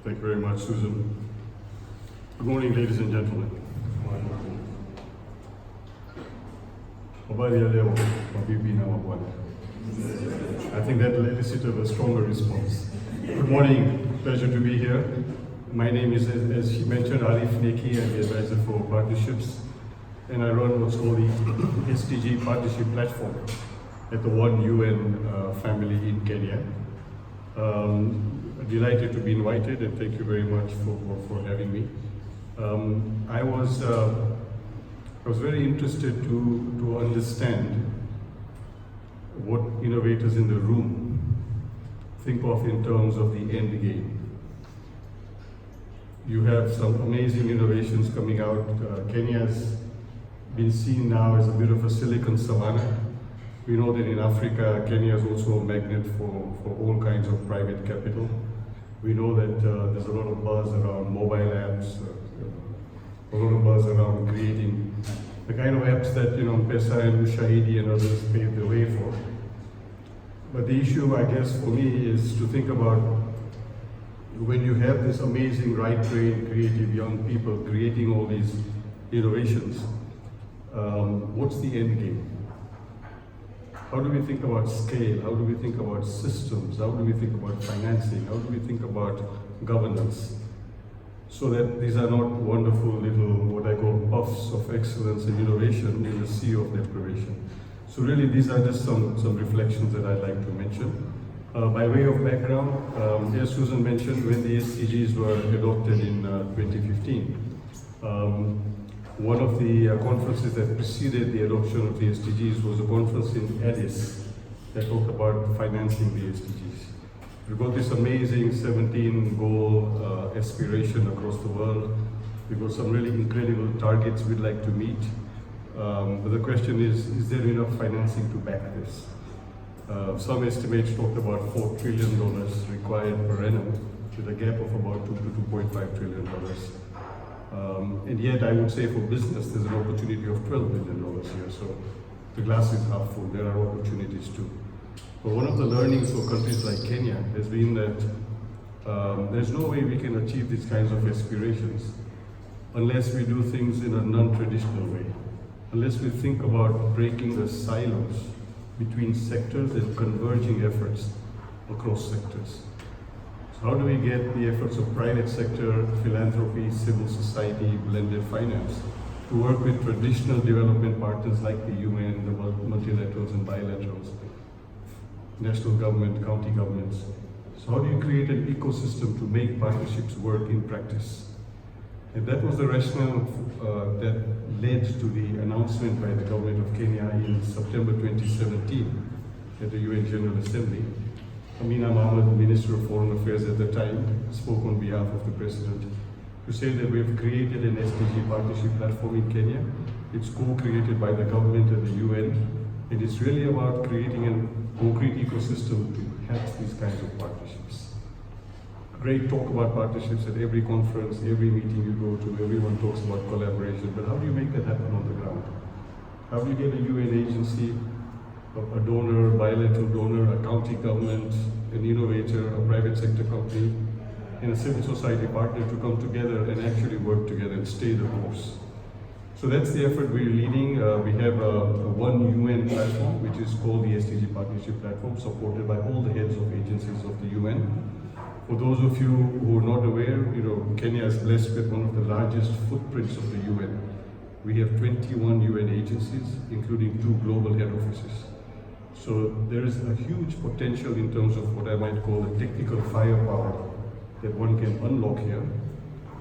Thank you very much, Susan. Good morning, ladies and gentlemen. Habari ya leo, mabibi na mabwana. I think that elicited a stronger response. Good morning, pleasure to be here. My name is, as she mentioned, Arif Neky. I'm the advisor for partnerships, and I run what's called the SDG Partnership Platform at the One UN family in Kenya. Delighted to be invited, and thank you very much for having me. I was very interested to understand what innovators in the room think of in terms of the end game. You have some amazing innovations coming out. Kenya's been seen now as a bit of a silicon savannah. We know that in Africa, Kenya is also a magnet for all kinds of private capital. We know that there's a lot of buzz around mobile apps, a lot of buzz around creating the kind of apps that M-Pesa and Ushahidi and others paved the way for. But the issue, I guess, for me is to think about when you have this amazing right-brain, creative young people creating all these innovations, what's the end game? How do we think about scale? How do we think about systems? How do we think about financing? How do we think about governance? So that these are not wonderful little, what I call puffs of excellence and innovation in the sea of deprivation. So really, these are just some reflections that I'd like to mention. By way of background, as Susan mentioned, when the SDGs were adopted in 2015, one of the conferences that preceded the adoption of the SDGs was a conference in Addis that talked about financing the SDGs. We've got this amazing 17-goal aspiration across the world. We've got some really incredible targets we'd like to meet. But the question is there enough financing to back this? Some estimates talked about $4 trillion required per annum, with a gap of about $2 to $2.5 trillion. And yet I would say for business, there's an opportunity of $12 billion here. So the glass is half full, there are opportunities too. But one of the learnings for countries like Kenya has been that there's no way we can achieve these kinds of aspirations unless we do things in a non-traditional way, unless we think about breaking the silos between sectors and converging efforts across sectors. So how do we get the efforts of private sector, philanthropy, civil society, blended finance to work with traditional development partners like the UN, the multilaterals and bilaterals, national government, county governments? So how do you create an ecosystem to make partnerships work in practice? And that was the rationale that led to the announcement by the government of Kenya in September 2017 at the UN General Assembly. Amina Mohammed, the Minister of Foreign Affairs at the time, spoke on behalf of the President to say that we have created an SDG partnership platform in Kenya. It's co-created by the government and the UN, and it's really about creating a concrete ecosystem to help these kinds of partnerships. Great talk about partnerships at every conference, every meeting you go to, everyone talks about collaboration, but how do you make that happen on the ground? How do you get a UN agency, a donor, bilateral donor, a county government, an innovator, a private sector company, and a civil society partner to come together and actually work together and stay the course? So that's the effort we're leading. We have a One UN platform, which is called the SDG Partnership Platform, supported by all the heads of agencies of the UN. For those of you who are not aware, Kenya is blessed with one of the largest footprints of the UN. We have 21 UN agencies, including 2 global head offices. So there is a huge potential in terms of what I might call the technical firepower that one can unlock here.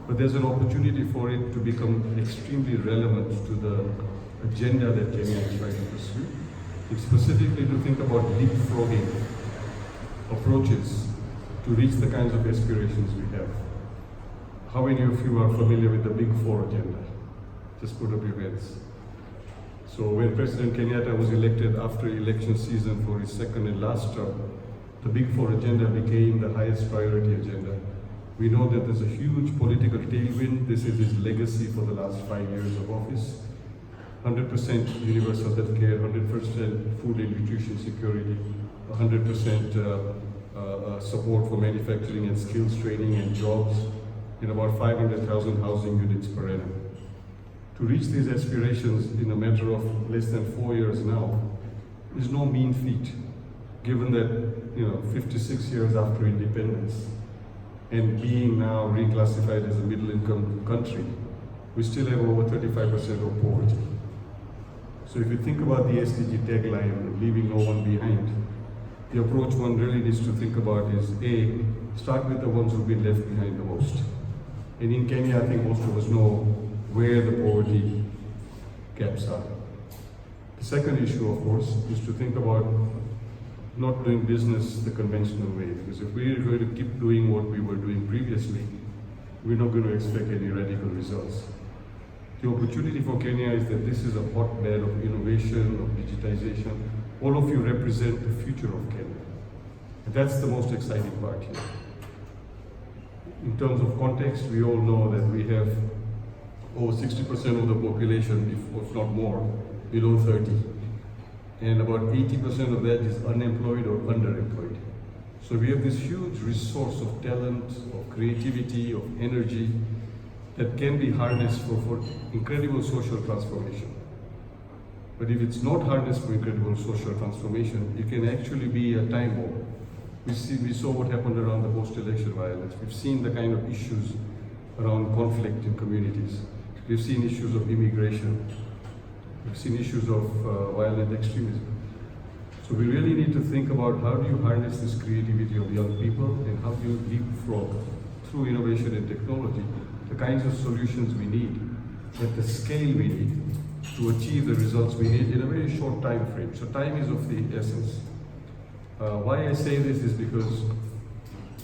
But there's an opportunity for it to become extremely relevant to the agenda that Kenya is trying to pursue. It's specifically to think about leapfrogging approaches to reach the kinds of aspirations we have. How many of you are familiar with the Big Four agenda? Just put up your hands. So when President Kenyatta was elected after election season for his second and last term, the Big Four agenda became the highest priority agenda. We know that there's a huge political tailwind. This is his legacy for the last 5 years of office. 100% universal health care, 100% food and nutrition security, 100% support for manufacturing and skills training and jobs, and about 500,000 housing units per annum. To reach these aspirations in a matter of less than 4 years now is no mean feat, given that 56 years after independence and being now reclassified as a middle-income country, we still have over 35% of poverty. So if you think about the SDG tagline, leaving no one behind, the approach one really needs to think about is A, start with the ones who've been left behind the most. And in Kenya, I think most of us know where the poverty gaps are. The second issue, of course, is to think about not doing business the conventional way, because if we're going to keep doing what we were doing previously, we're not going to expect any radical results. The opportunity for Kenya is that this is a hotbed of innovation, of digitization. All of you represent the future of Kenya. And that's the most exciting part here. In terms of context, we all know that we have over 60% of the population, if not more, below 30. And about 80% of that is unemployed or underemployed. So we have this huge resource of talent, of creativity, of energy that can be harnessed for incredible social transformation. But if it's not harnessed for incredible social transformation, it can actually be a time bomb. We saw what happened around the post-election violence. We've seen the kind of issues around conflict in communities. We've seen issues of immigration. We've seen issues of violent extremism. So we really need to think about how do you harness this creativity of young people and how do you leapfrog through innovation and technology the kinds of solutions we need at the scale we need to achieve the results we need in a very short time frame. So time is of the essence. Why I say this is because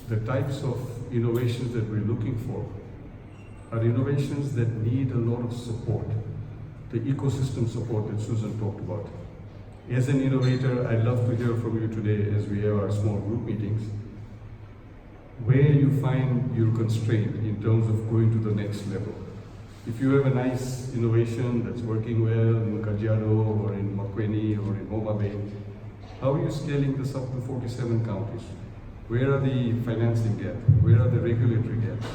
the types of innovations that we're looking for are innovations that need a lot of support, the ecosystem support that Susan talked about. As an innovator, I'd love to hear from you today as we have our small group meetings, where you find you're constrained in terms of going to the next level. If you have a nice innovation that's working well in Kajiado or in Makueni or in Homa Bay, how are you scaling this up to 47 counties? Where are the financing gaps? Where are the regulatory gaps?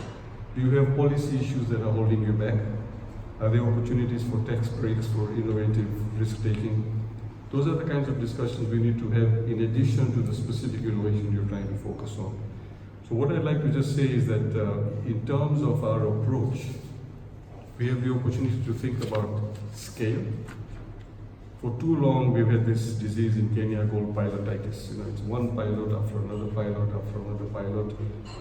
Do you have policy issues that are holding you back? Are there opportunities for tax breaks, for innovative risk-taking? Those are the kinds of discussions we need to have in addition to the specific innovation you're trying to focus on. So what I'd like to just say is that in terms of our approach, we have the opportunity to think about scale. For too long, we've had this disease in Kenya called pilotitis. It's one pilot after another pilot after another pilot,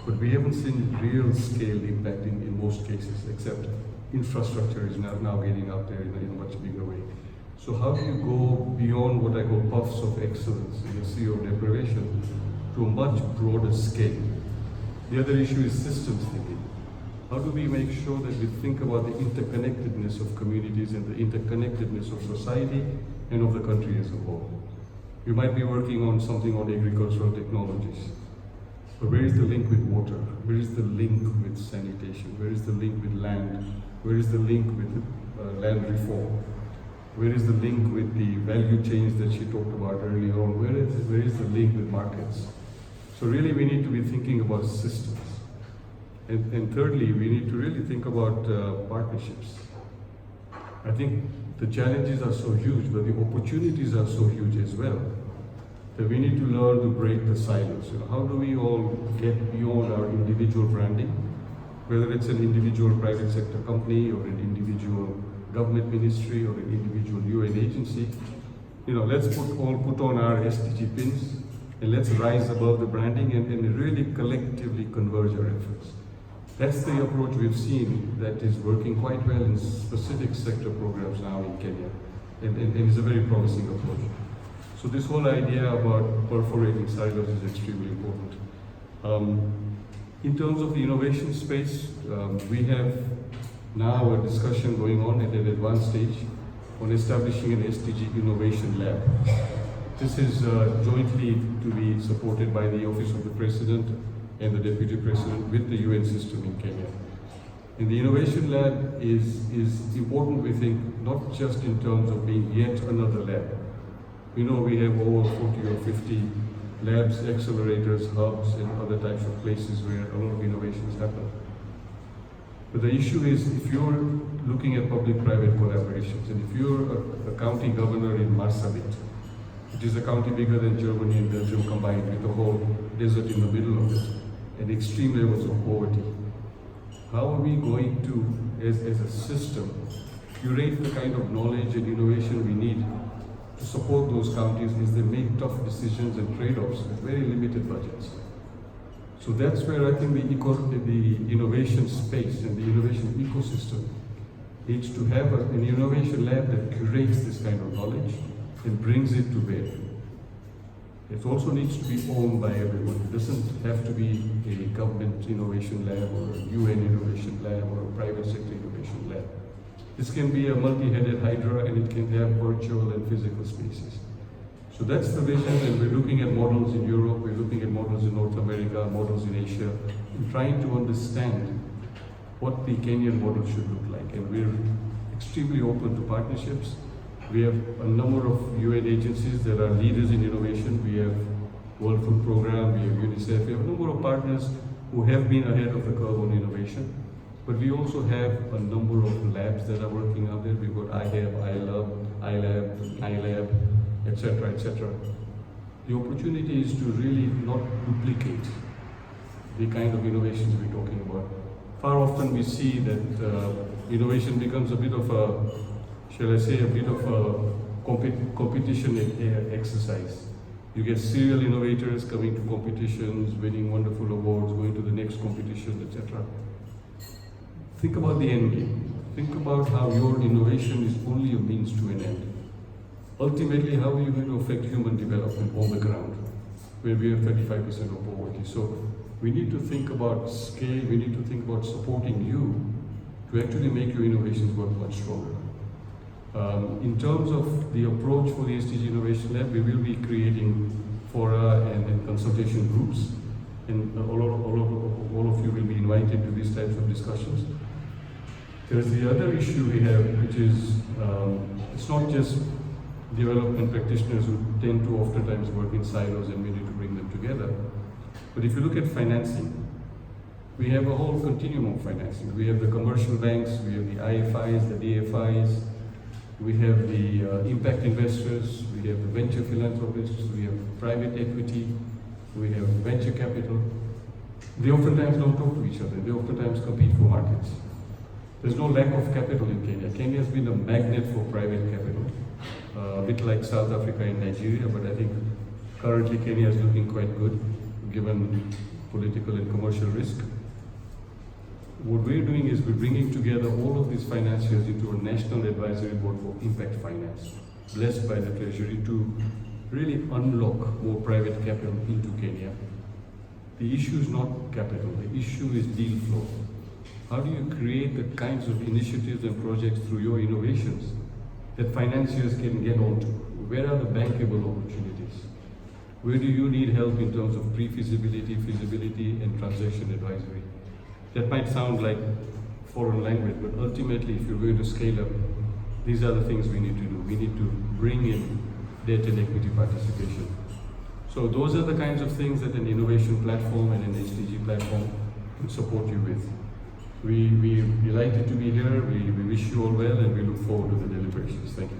but we haven't seen real scale impact in most cases, except infrastructure is now getting out there in a much bigger way. So how do you go beyond what I call puffs of excellence in a sea of deprivation to a much broader scale? The other issue is systems thinking. How do we make sure that we think about the interconnectedness of communities and the interconnectedness of society and of the country as a whole? You might be working on something on agricultural technologies, but where is the link with water? Where is the link with sanitation? Where is the link with land? Where is the link with land reform? Where is the link with the value chains that she talked about earlier on? Where is the link with markets? So really we need to be thinking about systems. And thirdly, we need to really think about partnerships. I think the challenges are so huge, but the opportunities are so huge as well, that we need to learn to break the silos. How do we all get beyond our individual branding, whether it's an individual private sector company or an individual government ministry or an individual UN agency. Let's all put on our SDG pins and let's rise above the branding and really collectively converge our efforts. That's the approach we've seen that is working quite well in specific sector programs now in Kenya, and is a very promising approach. So this whole idea about perforating silos is extremely important. In terms of the innovation space, we have now a discussion going on at an advanced stage on establishing an SDG Innovation Lab. This is jointly to be supported by the Office of the President and the Deputy President with the UN system in Kenya. And the Innovation Lab is important, we think, not just in terms of being yet another lab. We know we have over 40 or 50 labs, accelerators, hubs, and other types of places where a lot of innovations happen. But the issue is, if you're looking at public-private collaborations, and if you're a county governor in Marsabit, which is a county bigger than Germany and Belgium combined, with a whole desert in the middle of it, and extreme levels of poverty, how are we going to, as a system, curate the kind of knowledge and innovation we need to support those counties as they make tough decisions and trade-offs with very limited budgets? So that's where I think the innovation space and the innovation ecosystem needs to have an innovation lab that curates this kind of knowledge and brings it to bear. It also needs to be owned by everyone. It doesn't have to be a government innovation lab or a UN innovation lab or a private sector innovation lab. This can be a multi-headed hydra, and it can have virtual and physical spaces. So that's the vision, and we're looking at models in Europe, we're looking at models in North America, models in Asia, and trying to understand what the Kenyan model should look like. And we're extremely open to partnerships. We have a number of UN agencies that are leaders in innovation. We have World Food Programme, we have UNICEF, we have a number of partners who have been ahead of the curve on innovation. But we also have a number of labs that are working out there. We've got iLab, etc., etc. The opportunity is to really not duplicate the kind of innovations we're talking about. Far often we see that innovation becomes a bit of a, shall I say, a bit of a competition exercise. You get serial innovators coming to competitions, winning wonderful awards, going to the next competition, etc. Think about the end game. Think about how your innovation is only a means to an end. Ultimately, how are you going to affect human development on the ground, where we have 35% of poverty? So we need to think about scale, we need to think about supporting you to actually make your innovations work much stronger. In terms of the approach for the SDG Innovation Lab, we will be creating fora and consultation groups, and all of you will be invited to these types of discussions. There's the other issue we have, which is it's not just development practitioners who tend to oftentimes work in silos, and we need to bring them together. But if you look at financing, we have a whole continuum of financing. We have the commercial banks, we have the IFIs, the DFIs, we have the impact investors, we have the venture philanthropists, we have private equity, we have venture capital. They oftentimes don't talk to each other, they oftentimes compete for markets. There's no lack of capital in Kenya. Kenya has been a magnet for private capital, a bit like South Africa and Nigeria, but I think currently Kenya is looking quite good, given political and commercial risk. What we're doing is we're bringing together all of these financiers into a national advisory board for impact finance, blessed by the Treasury, to really unlock more private capital into Kenya. The issue is not capital, the issue is deal flow. How do you create the kinds of initiatives and projects through your innovations that financiers can get onto? Where are the bankable opportunities? Where do you need help in terms of pre-feasibility, feasibility, and transaction advisory? That might sound like foreign language, but ultimately, if you're going to scale up, these are the things we need to do. We need to bring in debt and equity participation. So those are the kinds of things that an innovation platform and an SDG platform can support you with. We're delighted to be here. We wish you all well, and we look forward to the deliberations. Thank you.